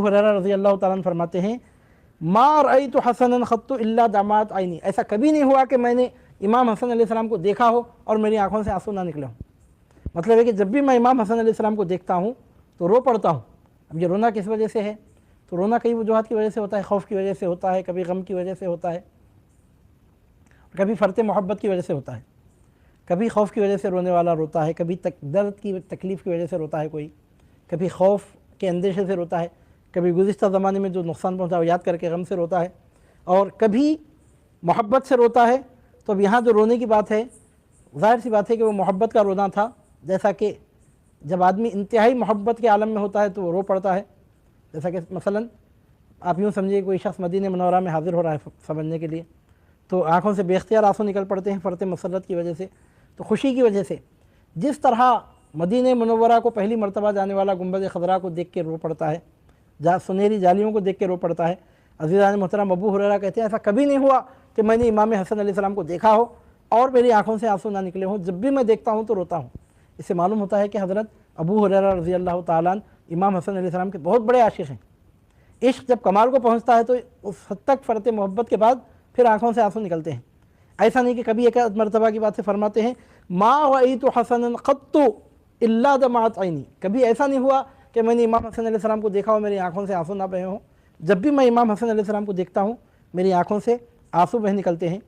हुरैरा रज़ी अल्लाह ताला अन्हु फरमाते हैं, मा रअयतु हसनन ख़त्तु इल्ला दमात आइनी, ऐसा कभी नहीं हुआ कि मैंने इमाम हसन अलैहिस्सलाम को देखा हो और मेरी आंखों से आंसू ना निकले हों। मतलब है कि जब भी मैं इमाम हसन अलैहिस्सलाम को देखता हूँ तो रो पड़ता हूँ। अब ये रोना किस वजह से है? तो रोना कई वजूहात की वजह से होता है, खौफ की वजह से होता है, कभी गम की वजह से होता है, कभी फ़र्त मोहब्बत की वजह से होता है, कभी खौफ की वजह से रोने वाला रोता है, कभी दर्द की तकलीफ़ की वजह से रोता है कोई, कभी खौफ के अंदेशे से रोता है, कभी गुज़िश्ता ज़माने में जो नुकसान पहुँचा वो याद करके गम से रोता है, और कभी मोहब्बत से रोता है। तो अब यहाँ जो रोने की बात है, ज़ाहिर सी बात है कि वो मोहब्बत का रोना था, जैसा कि जब आदमी इंतहाई मोहब्बत के आलम में होता है तो वो रो पड़ता है। जैसा कि मसलन आप यूँ समझिए कोई शख्स मदीने मुनव्वरा में हाज़िर हो रहा है समझने के लिए, तो आँखों से बेख्तियार आंसू निकल पड़ते हैं फ़र्त मसरत की वजह से, तो खुशी की वजह से। जिस तरह मदीने मुनव्वरा को पहली मरतबा जाने वाला गुंबद खज़रा को देख के रो पड़ता है, जहाँ सुनहरी जालियों को देख के रो पड़ता है, अज़ीज़ान मोहतरम अबू हुरैरा कहते हैं ऐसा कभी नहीं हुआ कि मैंने इमाम हसन अलैहिस्सलाम को देखा हो और मेरी आँखों से आंसू ना निकले हों, जब भी मैं देखता हूँ तो रोता हूँ। इससे मालूम होता है कि हज़रत अबू हुरैरा रज़ी अल्लाह ताला अन्हु इमाम हसन अलैहिस्सलाम के बहुत बड़े आशिक़ हैं। इश्क जब कमाल को पहुँचता है तो उस हद तक फ़र्त मोहब्बत के बाद फिर आँखों से आंसू निकलते हैं। ऐसा नहीं कि कभी एक मरतबा की बात से फरमाते हैं, मा रअयतु हसनन क़त्तु इल्ला दमअत ऐनी, कभी ऐसा नहीं हुआ कि मैंने इमाम हसन अलैहिस्सलाम को देखा हो मेरी आँखों से आंसू ना बहे हों। जब भी मैं इमाम हसन अलैहिस्सलाम को देखता हूँ मेरी आँखों से आंसू बह निकलते हैं।